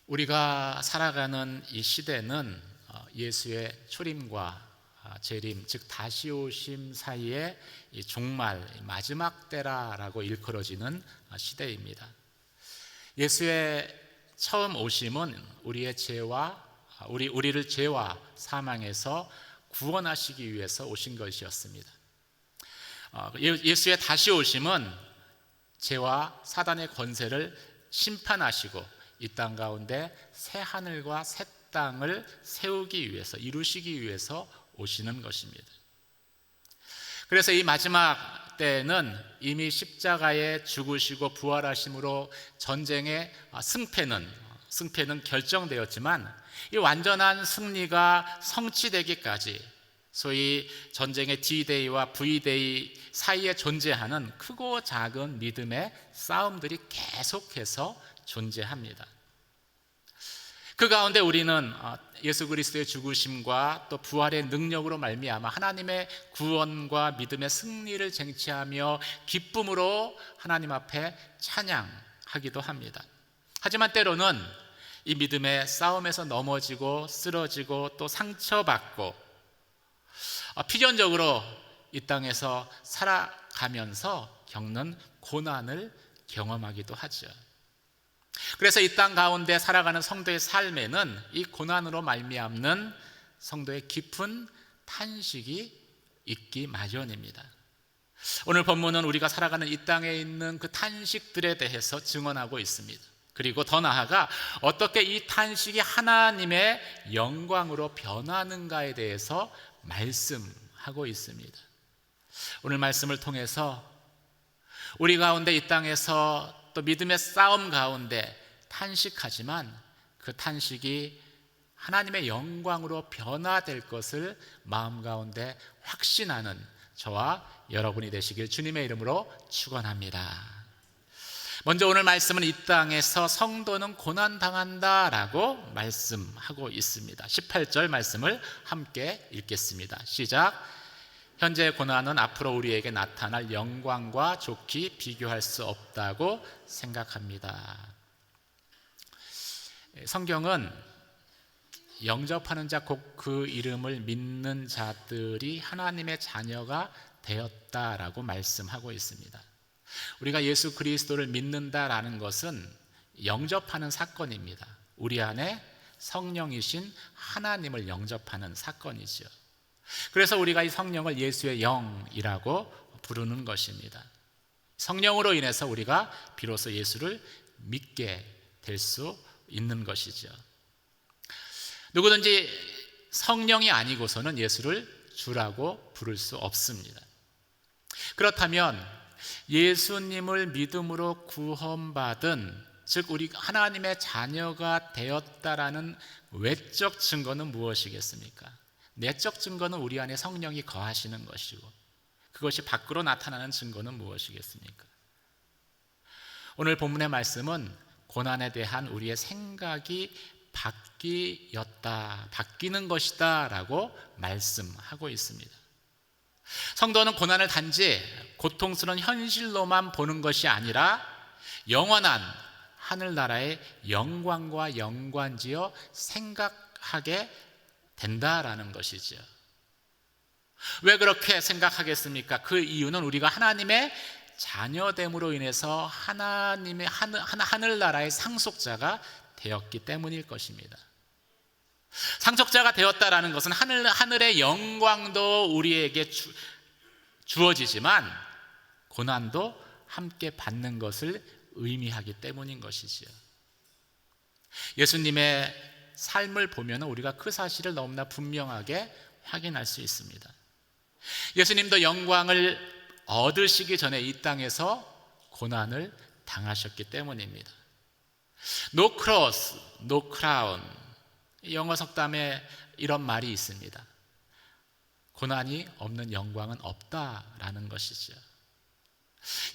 우리가 살아가는 이 시대는 예수의 초림과 재림, 즉 다시 오심 사이에 이 종말, 마지막 때라라고 일컬어지는 시대입니다. 예수의 처음 오심은 우리의 우리를 죄와 사망에서 구원하시기 위해서 오신 것이었습니다. 예수의 다시 오심은 죄와 사단의 권세를 심판하시고 이 땅 가운데 새 하늘과 새 땅을 세우기 위해서, 이루시기 위해서 오시는 것입니다. 그래서 이 마지막 때는 이미 십자가에 죽으시고 부활하심으로 전쟁의 승패는 결정되었지만 이 완전한 승리가 성취되기까지 소위 전쟁의 D-Day와 V-Day 사이에 존재하는 크고 작은 믿음의 싸움들이 계속해서 존재합니다. 그 가운데 우리는 예수 그리스도의 죽으심과 또 부활의 능력으로 말미암아 하나님의 구원과 믿음의 승리를 쟁취하며 기쁨으로 하나님 앞에 찬양하기도 합니다. 하지만 때로는 이 믿음의 싸움에서 넘어지고 쓰러지고 또 상처받고 필연적으로 이 땅에서 살아가면서 겪는 고난을 경험하기도 하죠. 그래서 이 땅 가운데 살아가는 성도의 삶에는 이 고난으로 말미암는 성도의 깊은 탄식이 있기 마련입니다. 오늘 본문은 우리가 살아가는 이 땅에 있는 그 탄식들에 대해서 증언하고 있습니다. 그리고 더 나아가 어떻게 이 탄식이 하나님의 영광으로 변하는가에 대해서 말씀하고 있습니다. 오늘 말씀을 통해서 우리 가운데 이 땅에서 또 믿음의 싸움 가운데 탄식하지만 그 탄식이 하나님의 영광으로 변화될 것을 마음 가운데 확신하는 저와 여러분이 되시길 주님의 이름으로 축원합니다. 먼저 오늘 말씀은 이 땅에서 성도는 고난당한다라고 말씀하고 있습니다. 18절 말씀을 함께 읽겠습니다. 시작. 현재의 고난은 앞으로 우리에게 나타날 영광과 좋게 비교할 수 없다고 생각합니다. 성경은 영접하는 자 곧 그 이름을 믿는 자들이 하나님의 자녀가 되었다라고 말씀하고 있습니다. 우리가 예수 그리스도를 믿는다라는 것은 영접하는 사건입니다. 우리 안에 성령이신 하나님을 영접하는 사건이죠. 그래서 우리가 이 성령을 예수의 영이라고 부르는 것입니다. 성령으로 인해서 우리가 비로소 예수를 믿게 될 수 있는 것이죠. 누구든지 성령이 아니고서는 예수를 주라고 부를 수 없습니다. 그렇다면 예수님을 믿음으로 구원받은, 즉 우리 하나님의 자녀가 되었다라는 외적 증거는 무엇이겠습니까? 내적 증거는 우리 안에 성령이 거하시는 것이고, 그것이 밖으로 나타나는 증거는 무엇이겠습니까? 오늘 본문의 말씀은 고난에 대한 우리의 생각이 바뀌는 것이다 라고 말씀하고 있습니다. 성도는 고난을 단지 고통스러운 현실로만 보는 것이 아니라 영원한 하늘나라의 영광과 연관지어 생각하게 된다라는 것이죠. 왜 그렇게 생각하겠습니까? 그 이유는 우리가 하나님의 자녀됨으로 인해서 하나님의 하늘나라의 상속자가 되었기 때문일 것입니다. 상속자가 되었다라는 것은 하늘의 영광도 우리에게 주어지지만 고난도 함께 받는 것을 의미하기 때문인 것이지요. 예수님의 삶을 보면 우리가 그 사실을 너무나 분명하게 확인할 수 있습니다. 예수님도 영광을 얻으시기 전에 이 땅에서 고난을 당하셨기 때문입니다. No cross, no crown. 영어 속담에 이런 말이 있습니다. 고난이 없는 영광은 없다라는 것이죠.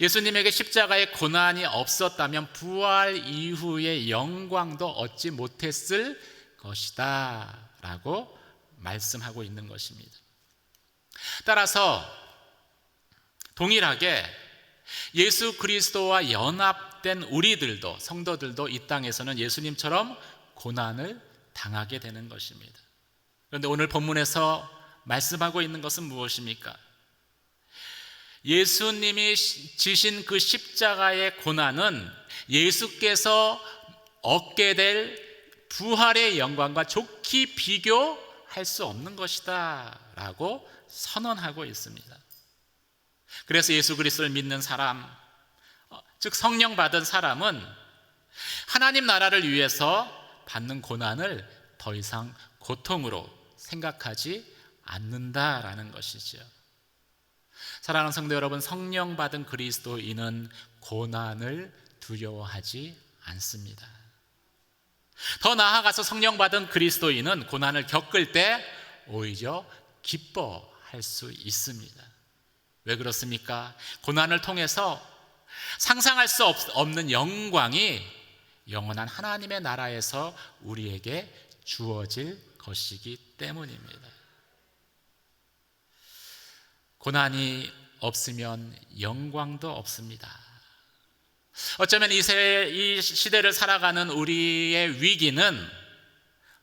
예수님에게 십자가의 고난이 없었다면 부활 이후의 영광도 얻지 못했을 것이다 라고 말씀하고 있는 것입니다. 따라서 동일하게 예수 그리스도와 연합된 우리들도, 성도들도 이 땅에서는 예수님처럼 고난을 당하게 되는 것입니다. 그런데 오늘 본문에서 말씀하고 있는 것은 무엇입니까? 예수님이 지신 그 십자가의 고난은 예수께서 얻게 될 부활의 영광과 좋게 비교할 수 없는 것이다 라고 선언하고 있습니다. 그래서 예수 그리스도를 믿는 사람, 즉 성령 받은 사람은 하나님 나라를 위해서 받는 고난을 더 이상 고통으로 생각하지 않는다라는 것이죠. 사랑하는 성도 여러분, 성령 받은 그리스도인은 고난을 두려워하지 않습니다. 더 나아가서 성령 받은 그리스도인은 고난을 겪을 때 오히려 기뻐할 수 있습니다. 왜 그렇습니까? 고난을 통해서 상상할 수 없는 영광이 영원한 하나님의 나라에서 우리에게 주어질 것이기 때문입니다. 고난이 없으면 영광도 없습니다. 어쩌면 이 시대를 살아가는 우리의 위기는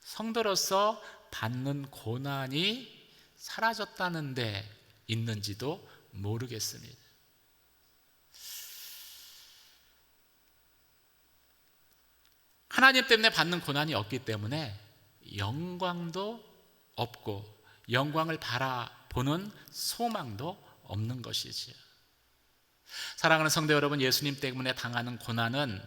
성도로서 받는 고난이 사라졌다는 데 있는지도 모르겠습니다. 하나님 때문에 받는 고난이 없기 때문에 영광도 없고 영광을 바라보는 소망도 없는 것이지요. 사랑하는 성도 여러분, 예수님 때문에 당하는 고난은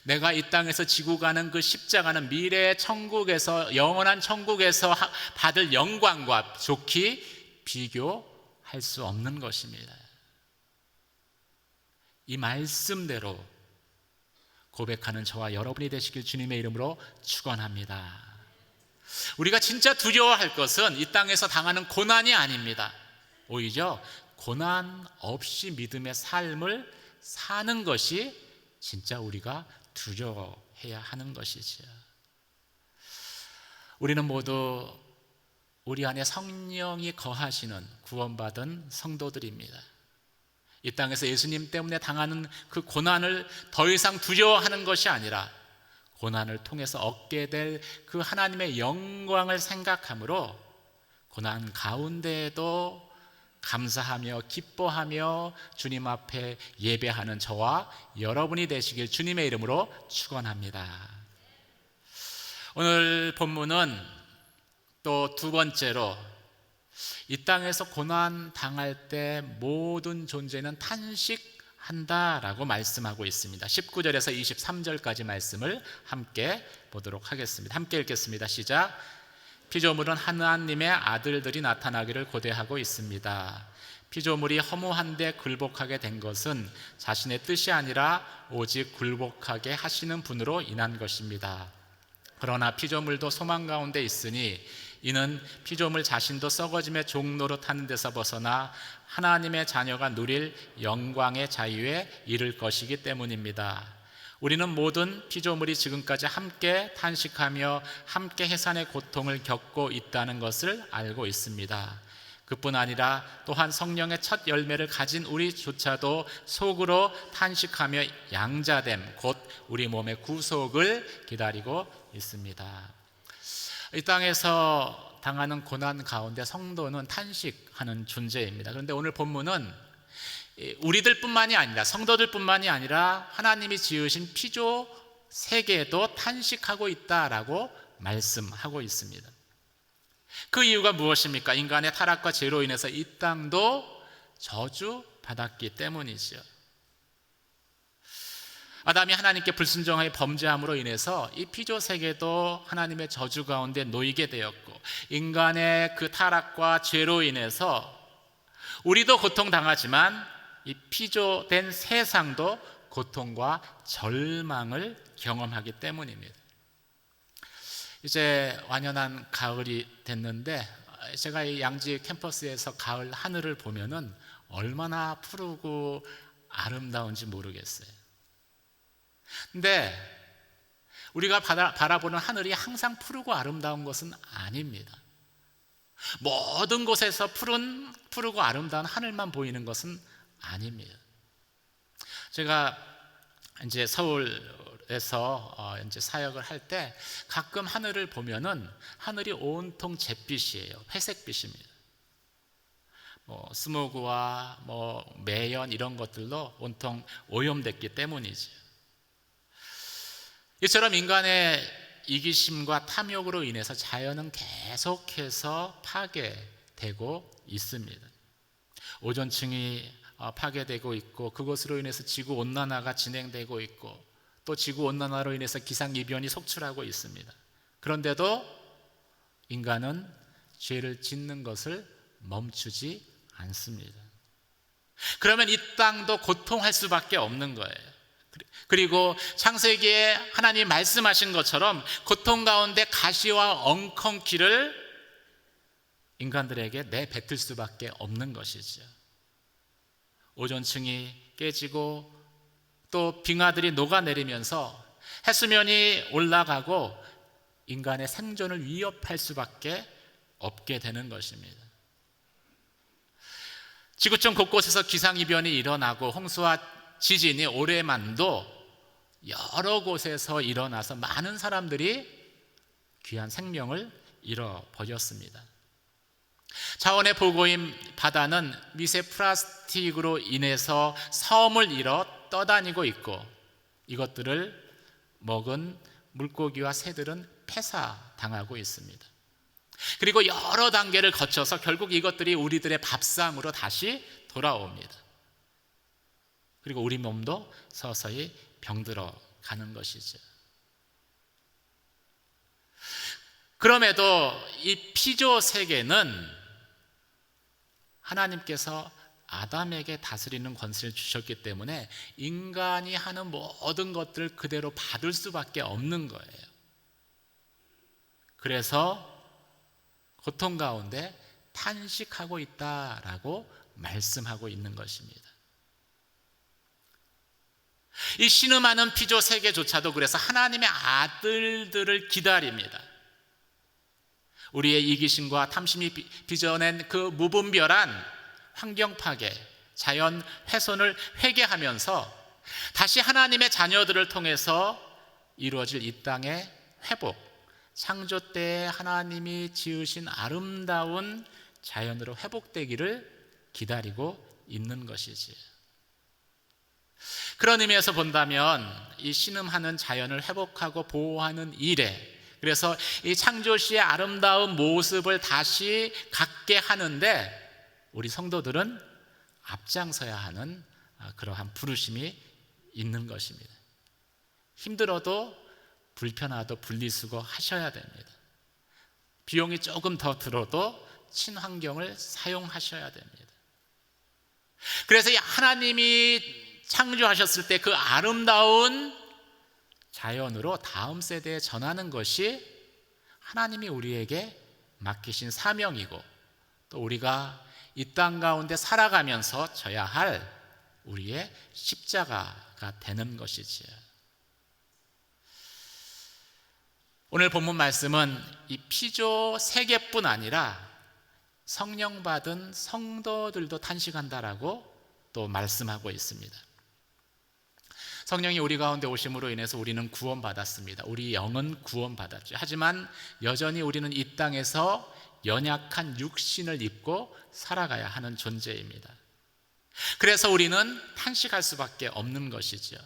내가 이 땅에서 지고 가는 그 십자가는 미래의 천국에서, 영원한 천국에서 받을 영광과 좋게 비교할 수 없는 것입니다. 이 말씀대로 고백하는 저와 여러분이 되시길 주님의 이름으로 축원합니다. 우리가 진짜 두려워할 것은 이 땅에서 당하는 고난이 아닙니다. 오히려 고난 없이 믿음의 삶을 사는 것이 진짜 우리가 두려워해야 하는 것이지요. 우리는 모두 우리 안에 성령이 거하시는 구원받은 성도들입니다. 이 땅에서 예수님 때문에 당하는 그 고난을 더 이상 두려워하는 것이 아니라 고난을 통해서 얻게 될 그 하나님의 영광을 생각함으로 고난 가운데에도 감사하며 기뻐하며 주님 앞에 예배하는 저와 여러분이 되시길 주님의 이름으로 축원합니다. 오늘 본문은 또 두 번째로 이 땅에서 고난 당할 때 모든 존재는 탄식한다라고 말씀하고 있습니다. 19절에서 23절까지 말씀을 함께 보도록 하겠습니다. 함께 읽겠습니다. 시작. 피조물은 하나님의 아들들이 나타나기를 고대하고 있습니다. 피조물이 허무한데 굴복하게 된 것은 자신의 뜻이 아니라 오직 굴복하게 하시는 분으로 인한 것입니다. 그러나 피조물도 소망 가운데 있으니 이는 피조물 자신도 썩어짐의 종노릇하는 데서 벗어나 하나님의 자녀가 누릴 영광의 자유에 이를 것이기 때문입니다. 우리는 모든 피조물이 지금까지 함께 탄식하며 함께 해산의 고통을 겪고 있다는 것을 알고 있습니다. 그뿐 아니라 또한 성령의 첫 열매를 가진 우리조차도 속으로 탄식하며 양자됨, 곧 우리 몸의 구속을 기다리고 있습니다. 이 땅에서 당하는 고난 가운데 성도는 탄식하는 존재입니다. 그런데 오늘 본문은 우리들뿐만이 아니라, 성도들뿐만이 아니라 하나님이 지으신 피조 세계도 탄식하고 있다라고 말씀하고 있습니다. 그 이유가 무엇입니까? 인간의 타락과 죄로 인해서 이 땅도 저주받았기 때문이죠. 아담이 하나님께 불순종하여 범죄함으로 인해서 이 피조 세계도 하나님의 저주 가운데 놓이게 되었고, 인간의 그 타락과 죄로 인해서 우리도 고통당하지만 이 피조된 세상도 고통과 절망을 경험하기 때문입니다. 이제 완연한 가을이 됐는데 제가 이 양지 캠퍼스에서 가을 하늘을 보면은 얼마나 푸르고 아름다운지 모르겠어요. 근데 우리가 바라보는 하늘이 항상 푸르고 아름다운 것은 아닙니다. 모든 곳에서 푸르고 아름다운 하늘만 보이는 것은 아닙니다. 제가 이제 서울에 이제 사역을 할 때 가끔 하늘을 보면은 하늘이 온통 잿빛이에요. 회색빛입니다. 스모그와 매연 이런 것들로 온통 오염됐기 때문이죠. 이처럼 인간의 이기심과 탐욕으로 인해서 자연은 계속해서 파괴되고 있습니다. 오존층이 파괴되고 있고, 그것으로 인해서 지구온난화가 진행되고 있고, 또 지구온난화로 인해서 기상이변이 속출하고 있습니다. 그런데도 인간은 죄를 짓는 것을 멈추지 않습니다. 그러면 이 땅도 고통할 수밖에 없는 거예요. 그리고 창세기에 하나님이 말씀하신 것처럼 고통 가운데 가시와 엉겅퀴를 인간들에게 내뱉을 수밖에 없는 것이죠. 오존층이 깨지고 또 빙하들이 녹아내리면서 해수면이 올라가고 인간의 생존을 위협할 수밖에 없게 되는 것입니다. 지구촌 곳곳에서 기상이변이 일어나고 홍수와 지진이 올해만도 여러 곳에서 일어나서 많은 사람들이 귀한 생명을 잃어버렸습니다. 차원의 보고인 바다는 미세 플라스틱으로 인해서 섬을 잃어 떠다니고 있고, 이것들을 먹은 물고기와 새들은 폐사당하고 있습니다. 그리고 여러 단계를 거쳐서 결국 이것들이 우리들의 밥상으로 다시 돌아옵니다. 그리고 우리 몸도 서서히 병들어 가는 것이죠. 그럼에도 이 피조 세계는 하나님께서 아담에게 다스리는 권세를 주셨기 때문에 인간이 하는 모든 것들을 그대로 받을 수밖에 없는 거예요. 그래서 고통 가운데 탄식하고 있다라고 말씀하고 있는 것입니다. 이 신음하는 피조 세계조차도 그래서 하나님의 아들들을 기다립니다. 우리의 이기심과 탐심이 빚어낸 그 무분별한 환경 파괴, 자연 훼손을 회개하면서 다시 하나님의 자녀들을 통해서 이루어질 이 땅의 회복, 창조 때에 하나님이 지으신 아름다운 자연으로 회복되기를 기다리고 있는 것이지. 그런 의미에서 본다면 이 신음하는 자연을 회복하고 보호하는 일에, 그래서 이 창조시의 아름다운 모습을 다시 갖게 하는데 우리 성도들은 앞장서야 하는 그러한 부르심이 있는 것입니다. 힘들어도 불편하도 분리수거 하셔야 됩니다. 비용이 조금 더 들어도 친환경을 사용하셔야 됩니다. 그래서 하나님이 창조하셨을 때 그 아름다운 자연으로 다음 세대에 전하는 것이 하나님이 우리에게 맡기신 사명이고, 또 우리가 이 땅 가운데 살아가면서 져야 할 우리의 십자가가 되는 것이지요. 오늘 본문 말씀은 이 피조 세계뿐 아니라 성령 받은 성도들도 탄식한다라고 또 말씀하고 있습니다. 성령이 우리 가운데 오심으로 인해서 우리는 구원받았습니다. 우리 영은 구원받았죠. 하지만 여전히 우리는 이 땅에서 연약한 육신을 입고 살아가야 하는 존재입니다. 그래서 우리는 탄식할 수밖에 없는 것이죠.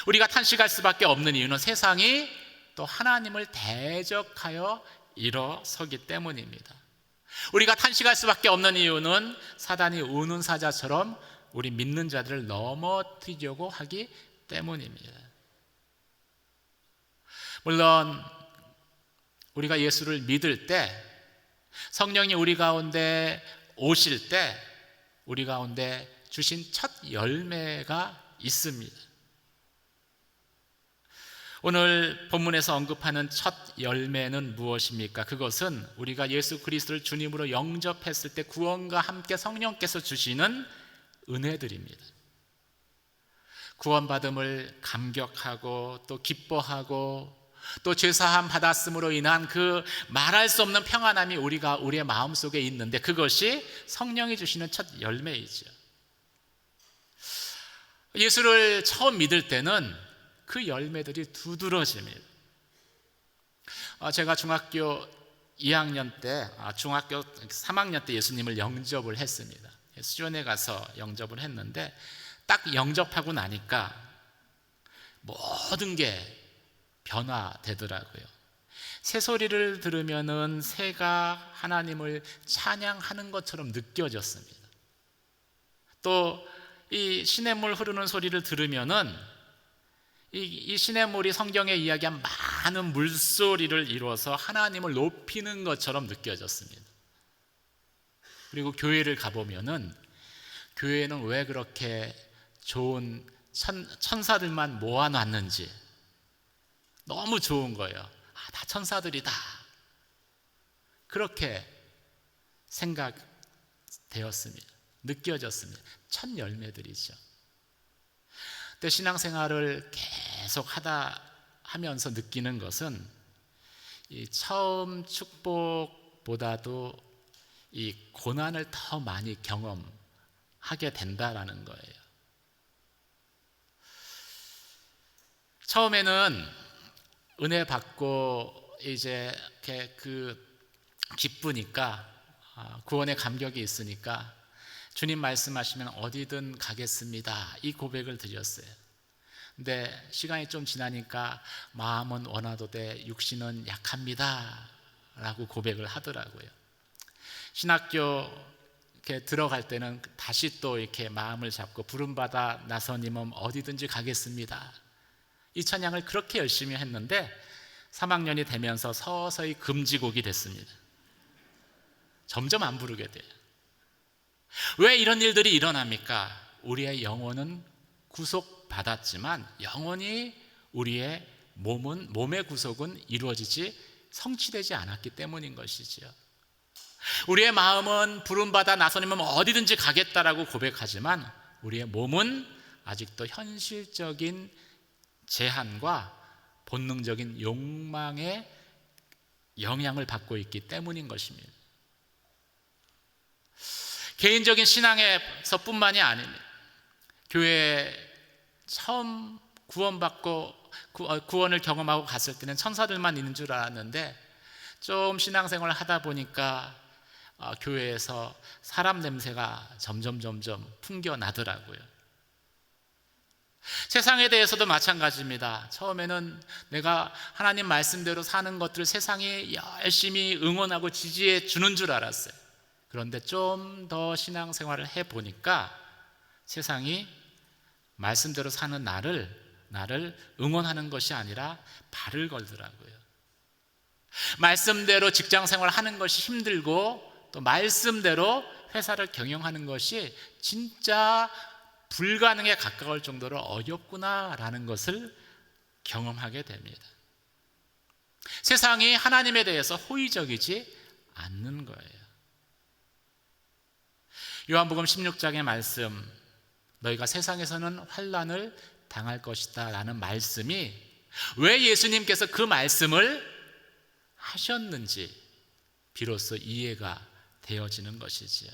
우리가 탄식할 수밖에 없는 이유는 세상이 또 하나님을 대적하여 일어서기 때문입니다. 우리가 탄식할 수밖에 없는 이유는 사단이 우는 사자처럼 우리 믿는 자들을 넘어뜨리려고 하기 때문입니다. 물론 우리가 예수를 믿을 때, 성령이 우리 가운데 오실 때 우리 가운데 주신 첫 열매가 있습니다. 오늘 본문에서 언급하는 첫 열매는 무엇입니까? 그것은 우리가 예수 그리스도를 주님으로 영접했을 때 구원과 함께 성령께서 주시는 은혜들입니다. 구원받음을 감격하고 또 기뻐하고 또 죄사함 받았음으로 인한 그 말할 수 없는 평안함이 우리의 마음속에 있는데, 그것이 성령이 주시는 첫 열매이죠. 예수를 처음 믿을 때는 그 열매들이 두드러집니다. 제가 중학교 2학년 때, 중학교 3학년 때 예수님을 영접을 했습니다. 수련회 가서 영접을 했는데 딱 영접하고 나니까 모든 게 변화되더라고요. 새소리를 들으면은 새가 하나님을 찬양하는 것처럼 느껴졌습니다. 또 이 시냇물 흐르는 소리를 들으면은 이 시냇물이 성경에 이야기한 많은 물소리를 이루어서 하나님을 높이는 것처럼 느껴졌습니다. 그리고 교회를 가보면은 교회는 왜 그렇게 좋은 천사들만 모아놨는지 너무 좋은 거예요. 다 천사들이다. 그렇게 생각되었습니다. 느껴졌습니다. 첫 열매들이죠. 근데 신앙생활을 계속 하면서 느끼는 것은 이 처음 축복보다도 이 고난을 더 많이 경험하게 된다라는 거예요. 처음에는 은혜 받고 이제 이렇게 기쁘니까, 구원의 감격이 있으니까 주님 말씀하시면 어디든 가겠습니다, 이 고백을 드렸어요. 근데 시간이 좀 지나니까 마음은 원하도되 육신은 약합니다 라고 고백을 하더라고요. 신학교 이렇게 들어갈 때는 다시 또 이렇게 마음을 잡고 부름받아 나서님은 어디든지 가겠습니다, 이 찬양을 그렇게 열심히 했는데 3학년이 되면서 서서히 금지곡이 됐습니다. 점점 안 부르게 돼요. 왜 이런 일들이 일어납니까? 우리의 영혼은 구속받았지만 영원히 우리의 몸의 구속은 이루어지지 성취되지 않았기 때문인 것이지요. 우리의 마음은 부름받아 나서님은 어디든지 가겠다라고 고백하지만 우리의 몸은 아직도 현실적인 제한과 본능적인 욕망의 영향을 받고 있기 때문인 것입니다. 개인적인 신앙에서 뿐만이 아닙니다. 교회에 처음 구원받고 구원을 경험하고 갔을 때는 천사들만 있는 줄 알았는데 좀 신앙생활을 하다 보니까 교회에서 사람 냄새가 점점 풍겨나더라고요. 세상에 대해서도 마찬가지입니다. 처음에는 내가 하나님 말씀대로 사는 것들을 세상이 열심히 응원하고 지지해 주는 줄 알았어요. 그런데 좀 더 신앙생활을 해보니까 세상이 말씀대로 사는 나를 응원하는 것이 아니라 발을 걸더라고요. 말씀대로 직장생활 하는 것이 힘들고 또 말씀대로 회사를 경영하는 것이 진짜 불가능에 가까울 정도로 어렵구나라는 것을 경험하게 됩니다. 세상이 하나님에 대해서 호의적이지 않는 거예요. 요한복음 16장의 말씀, 너희가 세상에서는 환난을 당할 것이다 라는 말씀이 왜 예수님께서 그 말씀을 하셨는지 비로소 이해가 되어지는 것이지요.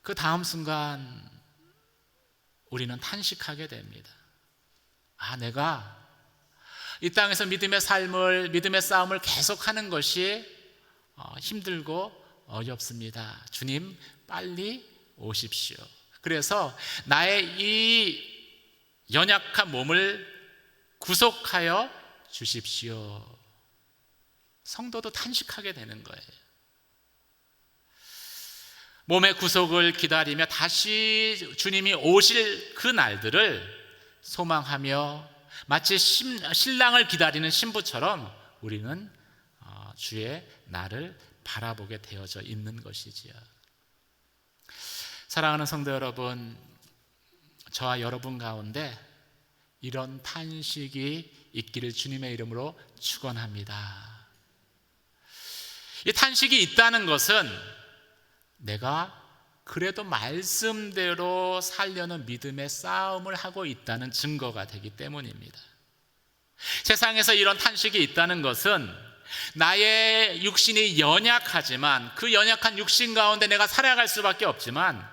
그 다음 순간 우리는 탄식하게 됩니다. 내가 이 땅에서 믿음의 싸움을 계속하는 것이 힘들고 어렵습니다. 주님 빨리 오십시오. 그래서 나의 이 연약한 몸을 구속하여 주십시오. 성도도 탄식하게 되는 거예요. 몸의 구속을 기다리며 다시 주님이 오실 그 날들을 소망하며 마치 신랑을 기다리는 신부처럼 우리는 주의 날을 바라보게 되어져 있는 것이지요. 사랑하는 성도 여러분, 저와 여러분 가운데 이런 탄식이 있기를 주님의 이름으로 축원합니다. 이 탄식이 있다는 것은 내가 그래도 말씀대로 살려는 믿음의 싸움을 하고 있다는 증거가 되기 때문입니다. 세상에서 이런 탄식이 있다는 것은 나의 육신이 연약하지만 그 연약한 육신 가운데 내가 살아갈 수밖에 없지만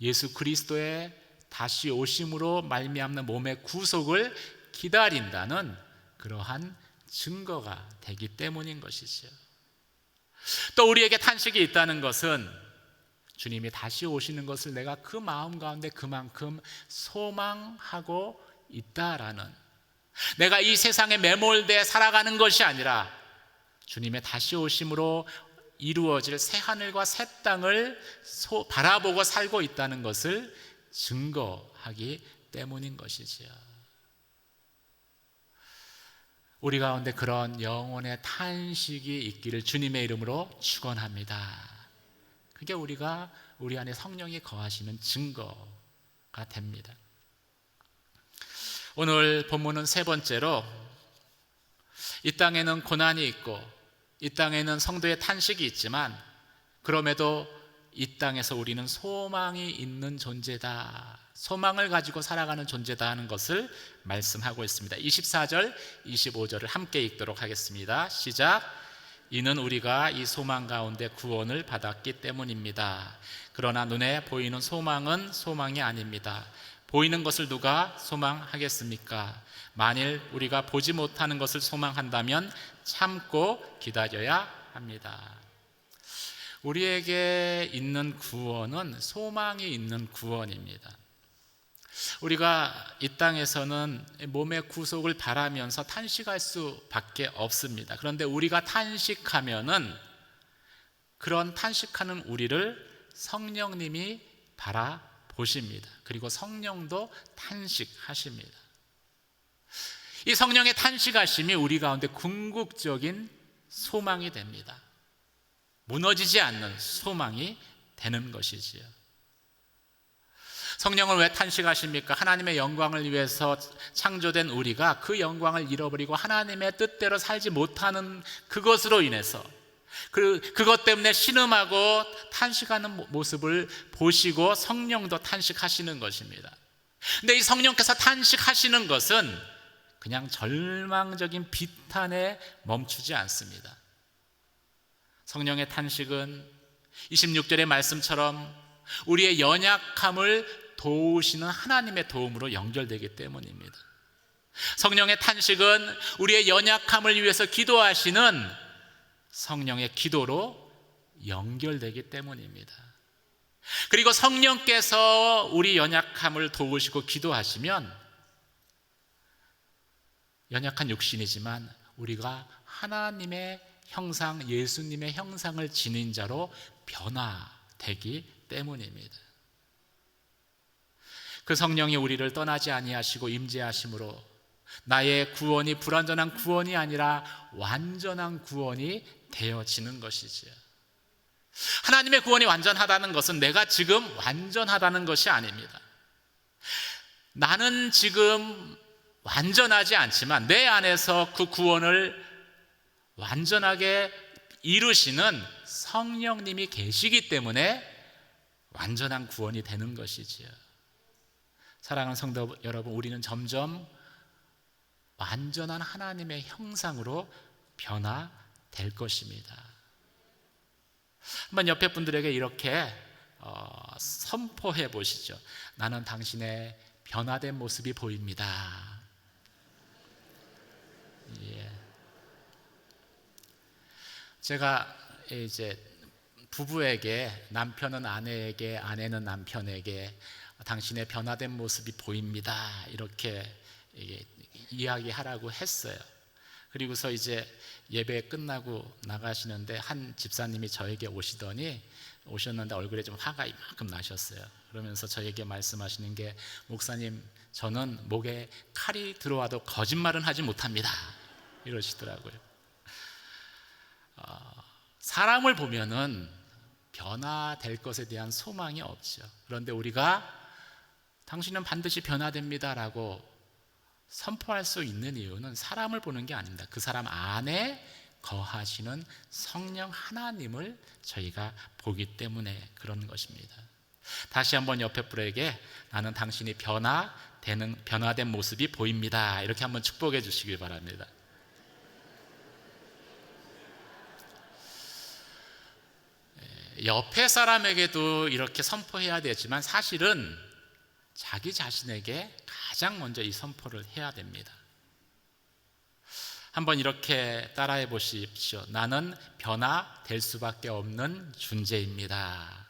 예수 그리스도의 다시 오심으로 말미암는 몸의 구속을 기다린다는 그러한 증거가 되기 때문인 것이지요. 또 우리에게 탄식이 있다는 것은 주님이 다시 오시는 것을 내가 그 마음 가운데 그만큼 소망하고 있다라는, 내가 이 세상에 매몰돼 살아가는 것이 아니라 주님의 다시 오심으로 이루어질 새 하늘과 새 땅을 바라보고 살고 있다는 것을 증거하기 때문인 것이지요. 우리 가운데 그런 영혼의 탄식이 있기를 주님의 이름으로 축원합니다. 그게 우리 안에 성령이 거하시는 증거가 됩니다. 오늘 본문은 세 번째로 이 땅에는 고난이 있고 이 땅에는 성도의 탄식이 있지만 그럼에도 이 땅에서 우리는 소망이 있는 존재다, 소망을 가지고 살아가는 존재다 하는 것을 말씀하고 있습니다. 24절, 25절을 함께 읽도록 하겠습니다. 시작. 이는 우리가 이 소망 가운데 구원을 받았기 때문입니다. 그러나 눈에 보이는 소망은 소망이 아닙니다. 보이는 것을 누가 소망하겠습니까? 만일 우리가 보지 못하는 것을 소망한다면 참고 기다려야 합니다. 우리에게 있는 구원은 소망이 있는 구원입니다. 우리가 이 땅에서는 몸의 구속을 바라면서 탄식할 수밖에 없습니다. 그런데 우리가 탄식하면은 그런 탄식하는 우리를 성령님이 바라보십니다. 그리고 성령도 탄식하십니다. 이 성령의 탄식하심이 우리 가운데 궁극적인 소망이 됩니다. 무너지지 않는 소망이 되는 것이지요. 성령을 왜 탄식하십니까? 하나님의 영광을 위해서 창조된 우리가 그 영광을 잃어버리고 하나님의 뜻대로 살지 못하는 그것으로 인해서 그것 때문에 신음하고 탄식하는 모습을 보시고 성령도 탄식하시는 것입니다. 근데 이 성령께서 탄식하시는 것은 그냥 절망적인 비탄에 멈추지 않습니다. 성령의 탄식은 26절의 말씀처럼 우리의 연약함을 도우시는 하나님의 도움으로 연결되기 때문입니다. 성령의 탄식은 우리의 연약함을 위해서 기도하시는 성령의 기도로 연결되기 때문입니다. 그리고 성령께서 우리 연약함을 도우시고 기도하시면 연약한 육신이지만 우리가 하나님의 형상, 예수님의 형상을 지닌 자로 변화되기 때문입니다. 그 성령이 우리를 떠나지 아니하시고 임재하심으로 나의 구원이 불완전한 구원이 아니라 완전한 구원이 되어지는 것이지요. 하나님의 구원이 완전하다는 것은 내가 지금 완전하다는 것이 아닙니다. 나는 지금 완전하지 않지만 내 안에서 그 구원을 완전하게 이루시는 성령님이 계시기 때문에 완전한 구원이 되는 것이지요. 사랑하는 성도 여러분, 우리는 점점 완전한 하나님의 형상으로 변화될 것입니다. 한번 옆에 분들에게 이렇게 선포해 보시죠. 나는 당신의 변화된 모습이 보입니다. 예. 제가 이제 부부에게, 남편은 아내에게, 아내는 남편에게 당신의 변화된 모습이 보입니다, 이렇게 이야기하라고 했어요. 그리고서 이제 예배 끝나고 나가시는데 한 집사님이 저에게 오셨는데 얼굴에 좀 화가 이만큼 나셨어요. 그러면서 저에게 말씀하시는 게, 목사님, 저는 목에 칼이 들어와도 거짓말은 하지 못합니다, 이러시더라고요. 사람을 보면은 변화될 것에 대한 소망이 없죠. 그런데 우리가 당신은 반드시 변화됩니다라고 선포할 수 있는 이유는 사람을 보는 게 아닙니다. 그 사람 안에 거하시는 성령 하나님을 저희가 보기 때문에 그런 것입니다. 다시 한번 옆에 분에게 나는 당신이 변화된 모습이 보입니다, 이렇게 한번 축복해 주시길 바랍니다. 옆에 사람에게도 이렇게 선포해야 되지만 사실은 자기 자신에게 가장 먼저 이 선포를 해야 됩니다. 한번 이렇게 따라해 보십시오. 나는 변화될 수밖에 없는 존재입니다.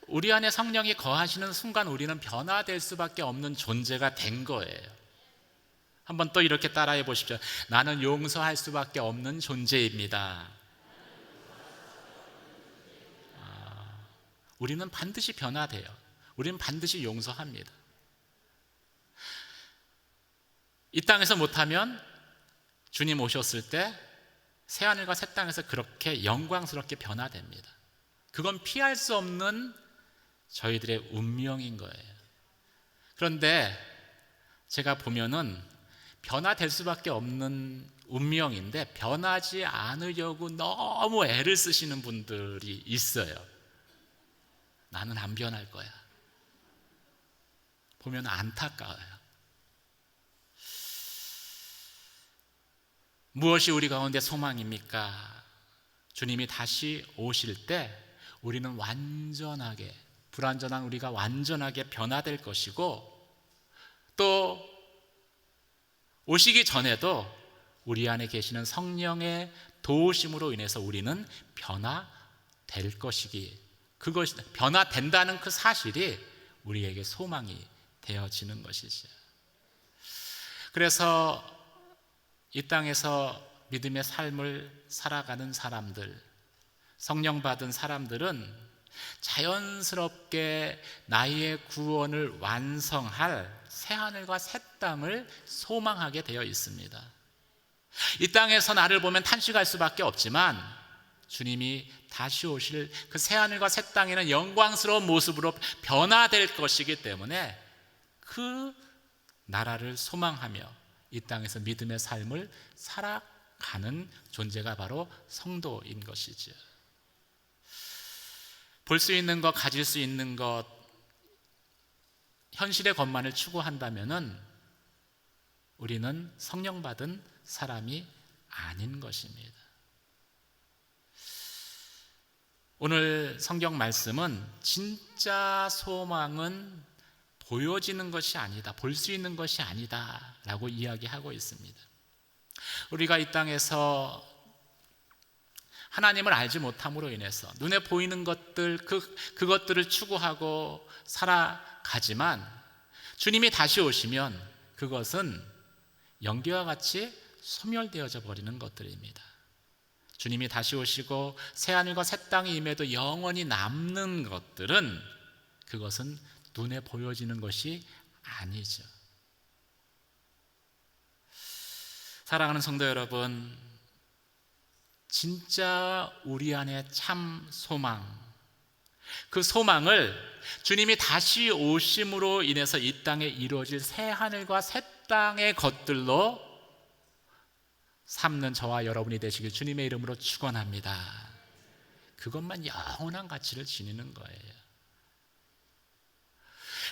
우리 안에 성령이 거하시는 순간 우리는 변화될 수밖에 없는 존재가 된 거예요. 한번 또 이렇게 따라해 보십시오. 나는 용서할 수밖에 없는 존재입니다. 우리는 반드시 변화돼요. 우리는 반드시 용서합니다. 이 땅에서 못하면 주님 오셨을 때 새하늘과 새 땅에서 그렇게 영광스럽게 변화됩니다. 그건 피할 수 없는 저희들의 운명인 거예요. 그런데 제가 보면은 변화될 수밖에 없는 운명인데 변하지 않으려고 너무 애를 쓰시는 분들이 있어요. 나는 안 변할 거야. 보면 안타까워요. 무엇이 우리 가운데 소망입니까? 주님이 다시 오실 때 우리는 완전하게, 불완전한 우리가 완전하게 변화될 것이고, 또 오시기 전에도 우리 안에 계시는 성령의 도우심으로 인해서 우리는 변화될 것이기, 그것이 변화된다는 그 사실이 우리에게 소망이 되어지는 것이죠. 그래서 이 땅에서 믿음의 삶을 살아가는 사람들, 성령 받은 사람들은 자연스럽게 나의 구원을 완성할 새하늘과 새 땅을 소망하게 되어 있습니다. 이 땅에서 나를 보면 탄식할 수밖에 없지만 주님이 다시 오실 그 새하늘과 새 땅에는 영광스러운 모습으로 변화될 것이기 때문에 그 나라를 소망하며 이 땅에서 믿음의 삶을 살아가는 존재가 바로 성도인 것이죠. 볼 수 있는 것, 가질 수 있는 것, 현실의 것만을 추구한다면은 우리는 성령 받은 사람이 아닌 것입니다. 오늘 성경 말씀은 진짜 소망은 보여지는 것이 아니다, 볼 수 있는 것이 아니다 라고 이야기하고 있습니다. 우리가 이 땅에서 하나님을 알지 못함으로 인해서 눈에 보이는 것들, 그것들을 추구하고 살아가지만 주님이 다시 오시면 그것은 연기와 같이 소멸되어져 버리는 것들입니다. 주님이 다시 오시고 새하늘과 새 땅이 임해도 영원히 남는 것들은 그것은 눈에 보여지는 것이 아니죠. 사랑하는 성도 여러분, 진짜 우리 안에 참 소망, 그 소망을 주님이 다시 오심으로 인해서 이 땅에 이루어질 새 하늘과 새 땅의 것들로 삼는 저와 여러분이 되시길 주님의 이름으로 축원합니다. 그것만 영원한 가치를 지니는 거예요.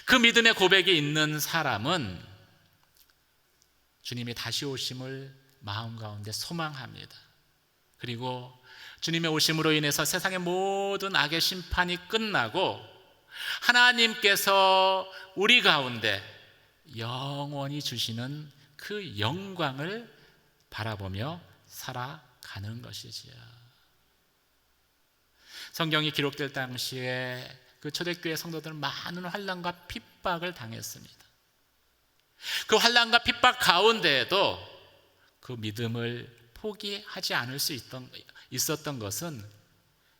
그 믿음의 고백이 있는 사람은 주님이 다시 오심을 마음 가운데 소망합니다. 그리고 주님의 오심으로 인해서 세상의 모든 악의 심판이 끝나고 하나님께서 우리 가운데 영원히 주시는 그 영광을 바라보며 살아가는 것이지요. 성경이 기록될 당시에 그 초대교회 성도들은 많은 환난과 핍박을 당했습니다. 그 환난과 핍박 가운데에도 그 믿음을 포기하지 않을 수 있었던 것은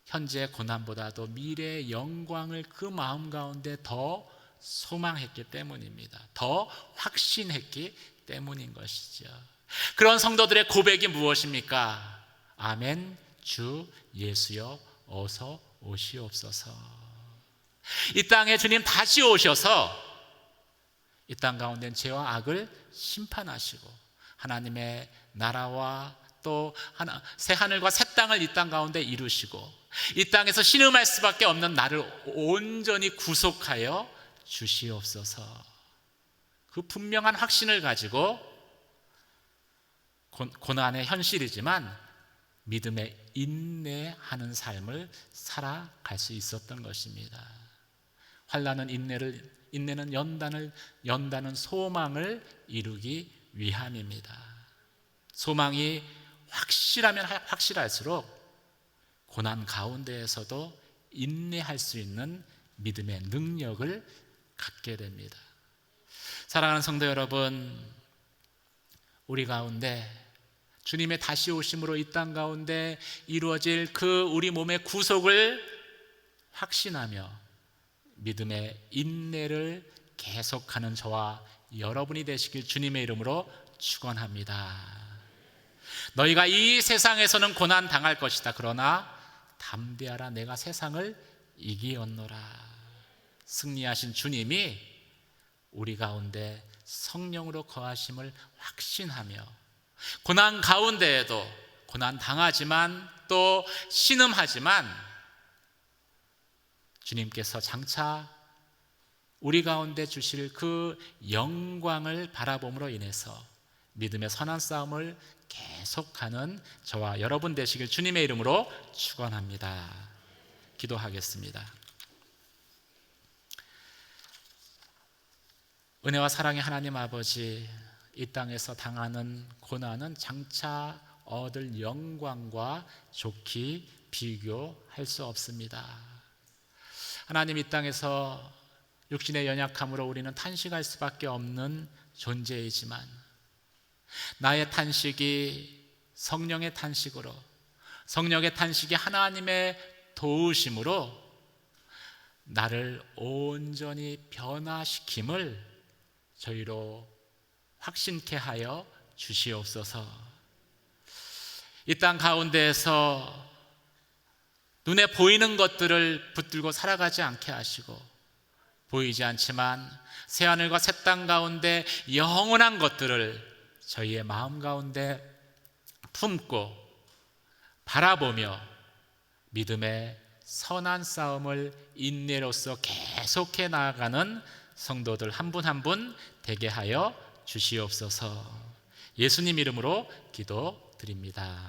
현재의 고난보다도 미래의 영광을 그 마음 가운데 더 소망했기 때문입니다. 더 확신했기 때문인 것이죠. 그런 성도들의 고백이 무엇입니까? 아멘, 주 예수여 어서 오시옵소서. 이 땅에 주님 다시 오셔서 이 땅 가운데 죄와 악을 심판하시고 하나님의 나라와 또 새 하늘과 새 땅을 이 땅 가운데 이루시고 이 땅에서 신음할 수밖에 없는 나를 온전히 구속하여 주시옵소서. 그 분명한 확신을 가지고 고난의 현실이지만 믿음에 인내하는 삶을 살아갈 수 있었던 것입니다. 환난은 인내는 연다는 소망을 이루기 위함입니다. 소망이 확실하면 확실할수록 고난 가운데에서도 인내할 수 있는 믿음의 능력을 갖게 됩니다. 사랑하는 성도 여러분, 우리 가운데 주님의 다시 오심으로 이 땅 가운데 이루어질 그 우리 몸의 구속을 확신하며 믿음의 인내를 계속하는 저와 여러분이 되시길 주님의 이름으로 축원합니다. 너희가 이 세상에서는 고난 당할 것이다. 그러나 담대하라, 내가 세상을 이기었노라. 승리하신 주님이 우리 가운데 성령으로 거하심을 확신하며 고난 가운데에도 고난 당하지만 또 신음하지만 주님께서 장차 우리 가운데 주실 그 영광을 바라봄으로 인해서 믿음의 선한 싸움을 계속하는 저와 여러분 되시길 주님의 이름으로 축원합니다. 기도하겠습니다. 은혜와 사랑의 하나님 아버지, 이 땅에서 당하는 고난은 장차 얻을 영광과 좋게 비교할 수 없습니다. 하나님, 이 땅에서 육신의 연약함으로 우리는 탄식할 수밖에 없는 존재이지만 나의 탄식이 성령의 탄식으로, 성령의 탄식이 하나님의 도우심으로 나를 온전히 변화시킴을 저희로 확신케 하여 주시옵소서. 이 땅 가운데에서 눈에 보이는 것들을 붙들고 살아가지 않게 하시고, 보이지 않지만 새하늘과 새 땅 가운데 영원한 것들을 저희의 마음 가운데 품고 바라보며 믿음의 선한 싸움을 인내로서 계속해 나아가는 성도들 한 분 한 분 되게 하여 주시옵소서. 예수님 이름으로 기도드립니다.